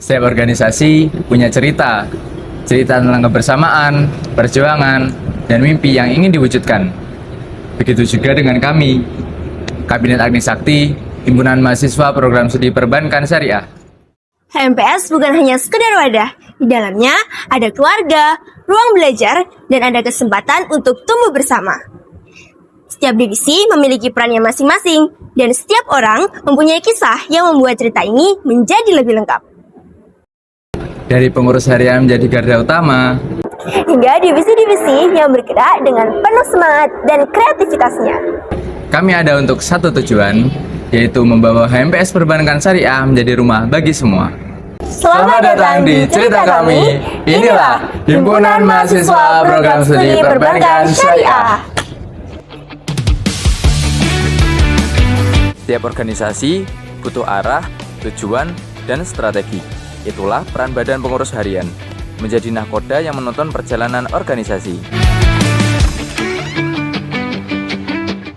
Setiap organisasi punya cerita tentang kebersamaan, perjuangan, dan mimpi yang ingin diwujudkan. Begitu juga dengan kami, Kabinet Agni Sakti, Himpunan Mahasiswa Program Studi Perbankan Syariah. HMPS bukan hanya sekedar wadah, di dalamnya ada keluarga, ruang belajar, dan ada kesempatan untuk tumbuh bersama. Setiap divisi memiliki perannya masing-masing, dan setiap orang mempunyai kisah yang membuat cerita ini menjadi lebih lengkap. Dari pengurus harian menjadi garda utama, Hingga divisi-divisi yang bergerak dengan penuh semangat dan kreativitasnya. kami ada untuk satu tujuan, yaitu membawa HMPS Perbankan Syariah menjadi rumah bagi semua. Selamat datang di cerita kami. Inilah Himpunan Mahasiswa Program Studi Perbankan Syariah. Setiap organisasi butuh arah, tujuan, dan strategi. Itulah peran Badan Pengurus Harian, menjadi nahkoda yang menonton perjalanan organisasi.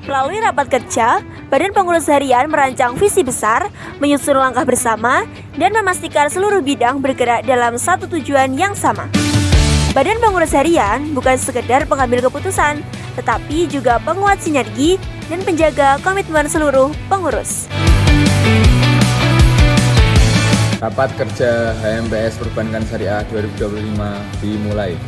Melalui rapat kerja, Badan Pengurus Harian merancang visi besar, menyusun langkah bersama, dan memastikan seluruh bidang bergerak dalam satu tujuan yang sama. Badan Pengurus Harian bukan sekedar pengambil keputusan, tetapi juga penguat sinergi dan penjaga komitmen seluruh pengurus. Rapat kerja HMPS Perbankan Syariah 2025 dimulai.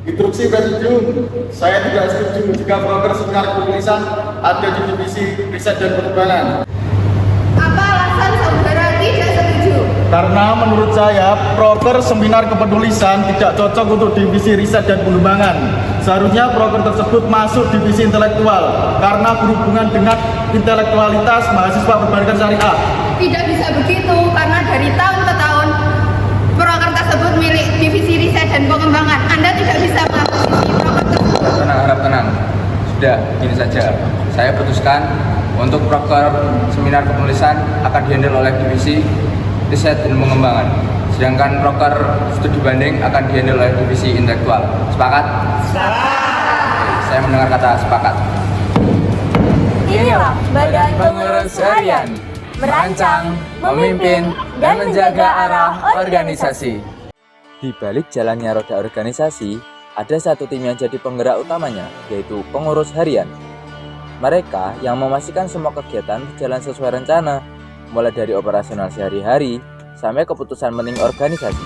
Instruksi Presidium, saya tidak setuju jika proker seminar penulisan ada di divisi riset dan pengembangan. Apa alasan saudara tidak setuju? Karena menurut saya, proker seminar kepenulisan tidak cocok untuk divisi riset dan pengembangan. Seharusnya proker tersebut masuk divisi intelektual karena berhubungan dengan intelektualitas mahasiswa perbankan syariah. Tidak bisa begitu karena dari tahun ke tahun proker tersebut milik divisi riset dan pengembangan. Anda tidak bisa mengakuisisi proker tersebut. Harap tenang. Sudah, gini saja. Saya putuskan untuk proker seminar kepenulisan akan dihandle oleh divisi riset dan pengembangan. Sedangkan proker studi banding akan dihandle oleh divisi intelektual. Sepakat? Sepakat. Saya mendengar kata sepakat. Inilah Badan Pengurus Harian, merancang, memimpin, dan menjaga arah organisasi. Di balik jalannya roda organisasi, ada satu tim yang jadi penggerak utamanya, yaitu pengurus harian. Mereka yang memastikan semua kegiatan berjalan sesuai rencana, mulai dari operasional sehari-hari sampai keputusan penting organisasi.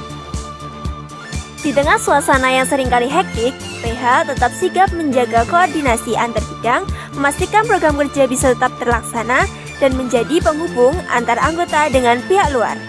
Di tengah suasana yang seringkali hektik, PH tetap sigap menjaga koordinasi antar bidang, memastikan program kerja bisa tetap terlaksana, dan menjadi penghubung antar anggota dengan pihak luar.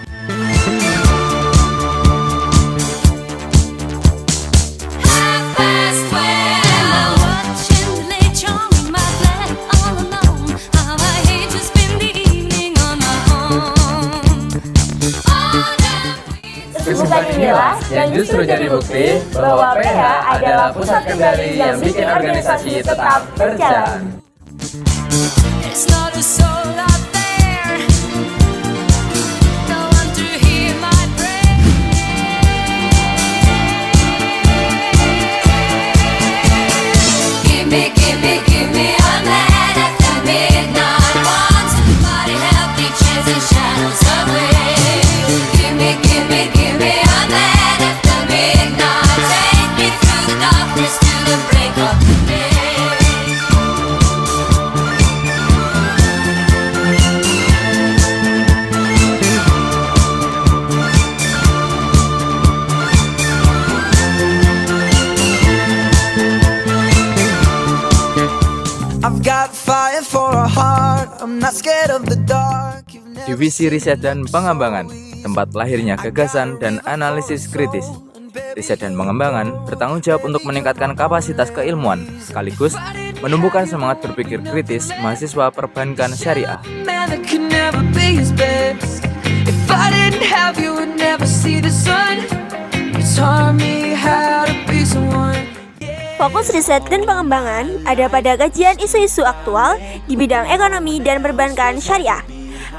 Kesibukan inilah yang justru jadi bukti bahwa PH adalah pusat kendali yang bikin organisasi tetap berjalan. It's not a soul out there, no one to hear my prayer. Give me a man after midnight. Want somebody help me chase the shadows away. Give me a man after midnight. Take me through the darkness to the break of day. I've got fire for a heart, I'm not scared of the dark. Divisi Riset dan Pengembangan, tempat lahirnya gagasan dan analisis kritis. Riset dan pengembangan bertanggung jawab untuk meningkatkan kapasitas keilmuan, sekaligus menumbuhkan semangat berpikir kritis mahasiswa perbankan syariah. Man that could never be his best. If I didn't have you, would never see the sun. You taught me how to be someone. Fokus riset dan pengembangan ada pada kajian isu-isu aktual di bidang ekonomi dan perbankan syariah.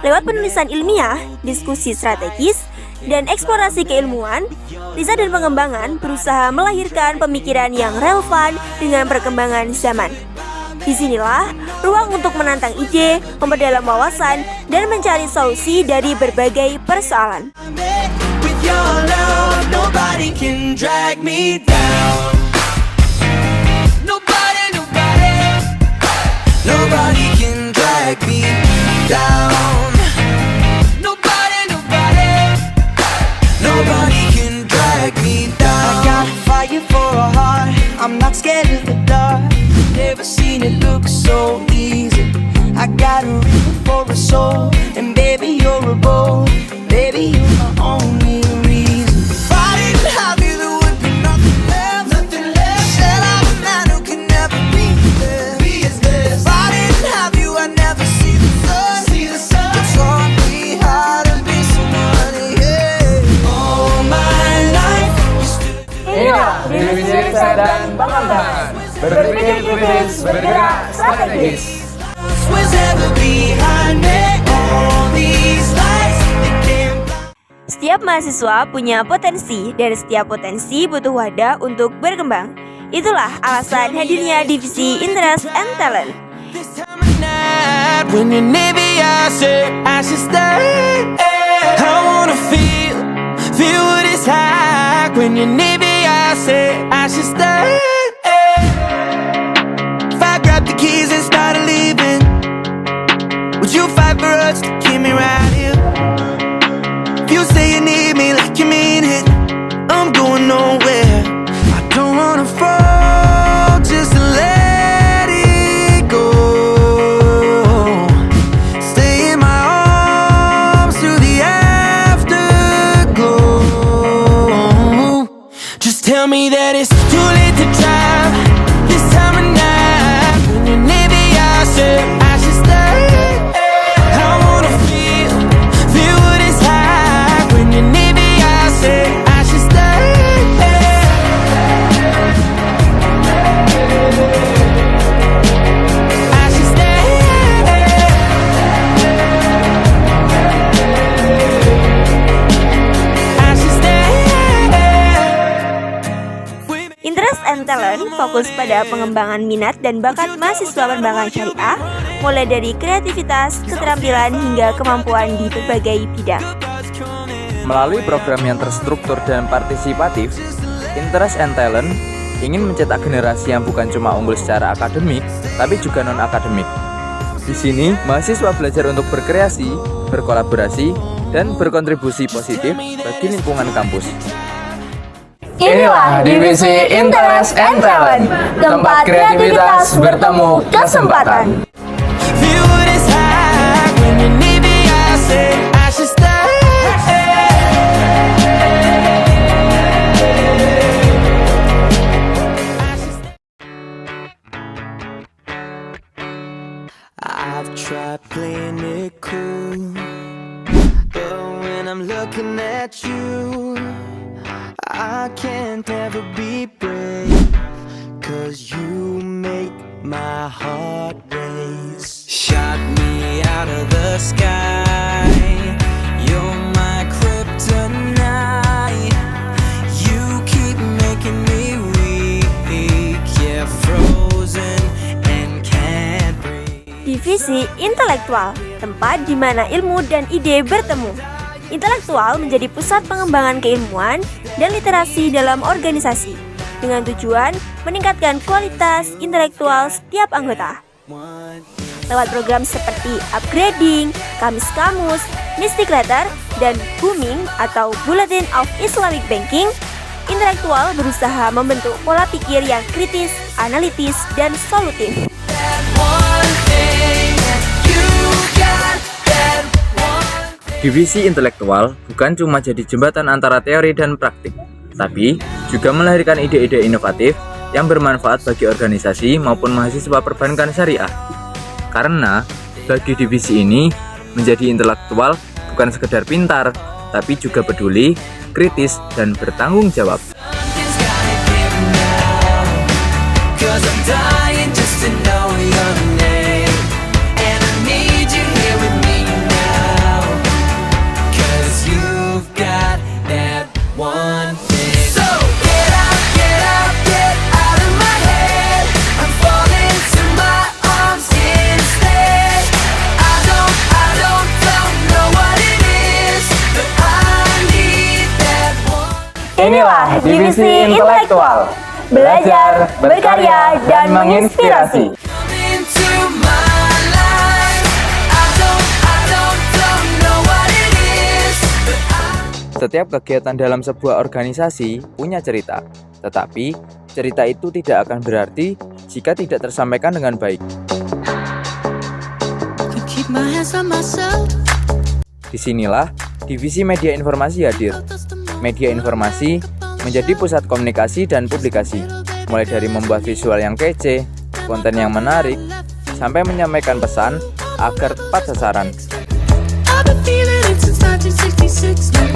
Lewat penulisan ilmiah, diskusi strategis, dan eksplorasi keilmuan, riset dan pengembangan berusaha melahirkan pemikiran yang relevan dengan perkembangan zaman. Disinilah ruang untuk menantang ide, memperdalam wawasan, dan mencari solusi dari berbagai persoalan. With your love, nobody can drag me down. Nobody can drag me down. Nobody can drag me down. I got fire for a heart, I'm not scared of the dark. Never seen it look so easy. I got a river for a soul, and baby you're a bowl. Baby you're my only reason. If I didn't have you, there would be nothing left. Nothing left. Said I'm a man who can never be there. If I didn't have you, I'd never see the sun. You taught me how to be somebody. Yeah. All my life you stood. Inilah divisi riset dan pengembangan. Berpikir kritis, bergerak strategis. Was ever behind me. All these lights they can't blind. Setiap mahasiswa punya potensi, dan setiap potensi butuh wadah untuk berkembang. Itulah alasan hadirnya divisi Interest and Talent. This time of night, when you're near me, I should stay. I wanna feel what it's like. When you're near me, I should stay. If I grab the keys and start leaving, would you fight for us to keep me right here? If you say you need me like you mean it, I'm going nowhere. I don't wanna fall, just let it go. Stay in my arms through the afterglow. Just tell me that it's too late to drive this time of night. When you're near me, I should stay. I wanna feel what it's like. When you're near me, I should stay. I should stay. I should stay. Interest and Talent fokus pada pengembangan minat dan bakat mahasiswa perbankan syariah, mulai dari kreativitas, keterampilan, hingga kemampuan di berbagai bidang. Melalui program yang terstruktur dan partisipatif, Interest and Talent ingin mencetak generasi yang bukan cuma unggul secara akademik, tapi juga non-akademik. Di sini, mahasiswa belajar untuk berkreasi, berkolaborasi, dan berkontribusi positif bagi lingkungan kampus. Inilah divisi Interest and Talent, tempat kreativitas bertemu kesempatan. Feel what it's like when you're near me, I should stay. I've tried playing it cool, but when I'm looking at you, I can't ever be brave, 'cause you make my heart race. Shot me out of the sky, you're my kryptonite. You keep making me weak, yeah, frozen and can't breathe. Divisi Intelektual, tempat di mana ilmu dan ide bertemu. Intelektual menjadi pusat pengembangan keilmuan dan literasi dalam organisasi, dengan tujuan meningkatkan kualitas intelektual setiap anggota. Lewat program seperti upgrading, kamus, mystic letter, dan booming atau Bulletin of Islamic Banking, intelektual berusaha membentuk pola pikir yang kritis, analitis, dan solutif. Divisi intelektual bukan cuma jadi jembatan antara teori dan praktik, tapi juga melahirkan ide-ide inovatif yang bermanfaat bagi organisasi maupun mahasiswa perbankan syariah. Karena bagi divisi ini, menjadi intelektual bukan sekedar pintar, tapi juga peduli, kritis, dan bertanggung jawab. Got Inilah Divisi Intelektual. Belajar, berkarya, dan menginspirasi. Into my life. I don't know what it is, but Setiap kegiatan dalam sebuah organisasi punya cerita, tetapi cerita itu tidak akan berarti jika tidak tersampaikan dengan baik. keep my hands on myself. Disinilah Divisi Media Informasi hadir. Media informasi menjadi pusat komunikasi dan publikasi, mulai dari membuat visual yang kece, konten yang menarik, sampai menyampaikan pesan agar tepat sasaran. I've been feeling it since 1966 now.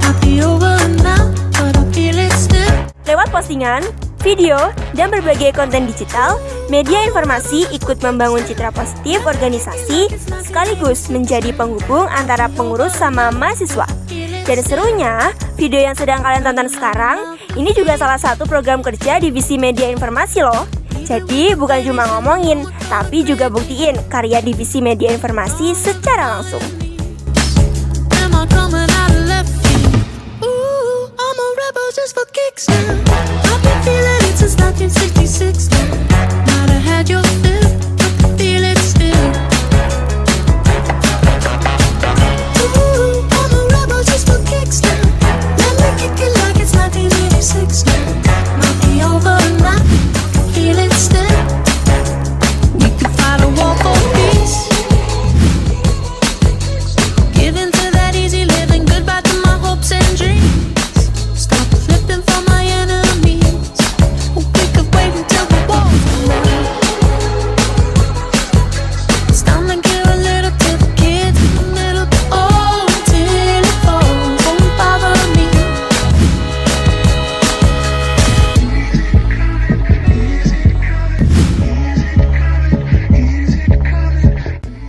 Might be over now, but I feel it still. Lewat postingan, video, dan berbagai konten digital, media informasi ikut membangun citra positif organisasi sekaligus menjadi penghubung antara pengurus sama mahasiswa. Dan serunya, video yang sedang kalian tonton sekarang, ini juga salah satu program kerja Divisi Media Informasi loh. Jadi bukan cuma ngomongin, tapi juga buktiin karya Divisi Media Informasi secara langsung. Am I coming out of left field? Ooh, I'm a rebel just for kicks now. I've been feeling it since 1966 now. Might have had your fill, but feel it still. Ooh, I'm a rebel just for kicks now. Let me kick it like it's 1986 now. Might be over now, feel it still. We could fight a war for peace. Give in to that easy living, goodbye to my hopes and dreams. Stop flipping for my enemies. We could wait until the war's over. It's time to give a little to the kids, a little to all till it falls. Won't bother me.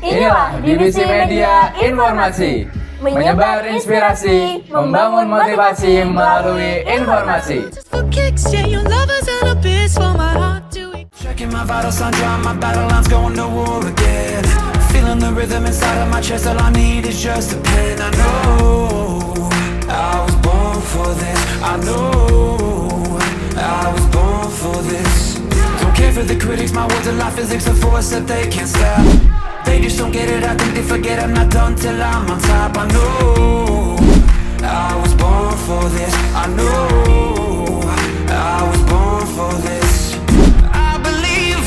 Inilah Divisi Media Informasi, menyebar inspirasi, membangun motivasi melalui informasi. Just for kicks, yeah, your love is an abyss for my heart to eat. Checking my vital signs, drawing my battle lines, going to war again. Feeling the rhythm inside of my chest, all I need is just a pen. I know I was born for this. I know I was born for this. Don't care for the critics, my words are like physics, a force that they can't stop. They just don't get it, I think they forget I'm not done till I'm on top. I know I was born for this. I know I was born for this. I believe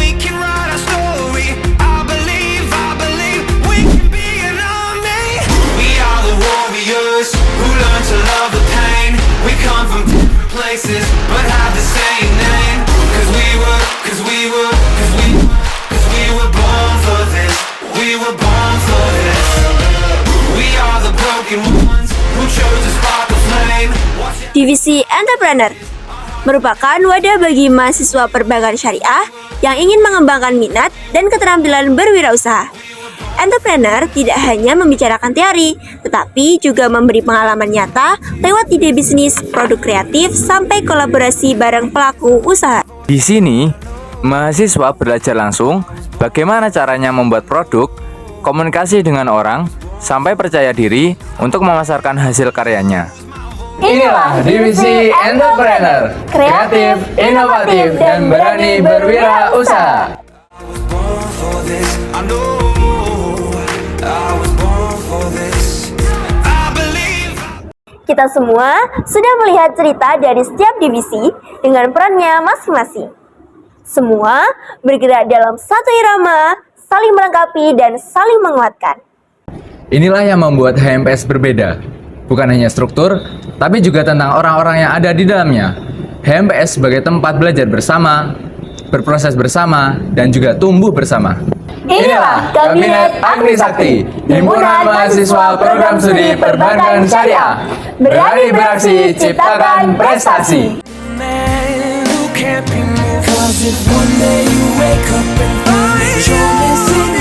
we can write our story. I believe we can be an army. We are the warriors who learn to love the pain. We come from different places but have the same name. Cause we were born for this. We were born for this. We are the broken ones who chose to spark a flame. Divisi Entrepreneur merupakan wadah bagi mahasiswa perbankan syariah yang ingin mengembangkan minat dan keterampilan berwirausaha. Entrepreneur tidak hanya membicarakan teori, tetapi juga memberi pengalaman nyata lewat ide bisnis, produk kreatif, sampai kolaborasi bareng pelaku usaha. Di sini, mahasiswa belajar langsung bagaimana caranya membuat produk, komunikasi dengan orang, sampai percaya diri untuk memasarkan hasil karyanya. Inilah Divisi Entrepreneur, kreatif, inovatif, dan berani berwirausaha. I was born for this. I know I was born for this. I believe. Kita semua sudah melihat cerita dari setiap divisi dengan perannya masing-masing. Semua bergerak dalam satu irama, saling melengkapi dan saling menguatkan. Inilah yang membuat HMPS berbeda. Bukan hanya struktur, tapi juga tentang orang-orang yang ada di dalamnya. HMPS sebagai tempat belajar bersama, berproses bersama, dan juga tumbuh bersama. Inilah Kabinet Agni Sakti, Himpunan Mahasiswa Program Studi Perbankan Syariah. Berani beraksi, ciptakan prestasi. Man who can't be moved. 'Cause if one day you wake up and find that you're missing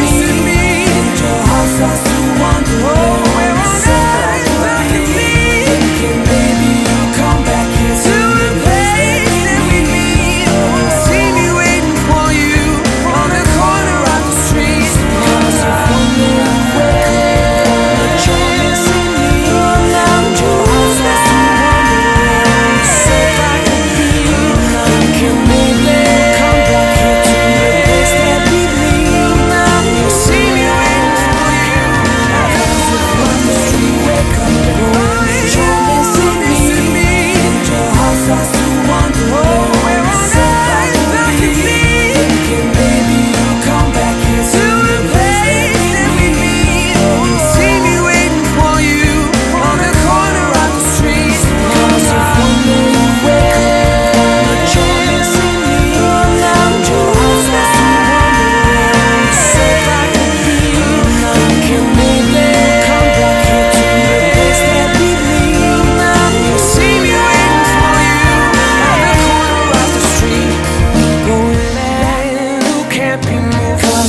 me, and your heart starts to wonder where I'm supposed to be, thinking maybe you'll come back here to the place that we meet. See me waiting for you on the corner of the street. 'Cause if one day you wake up and find that you're missing me, and your heart starts to wonder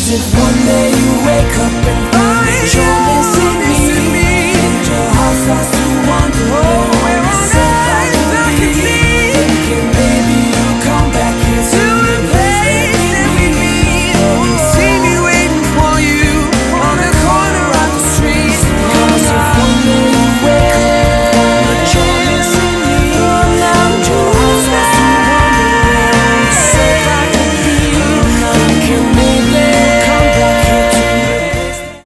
Cause if one day you wake up and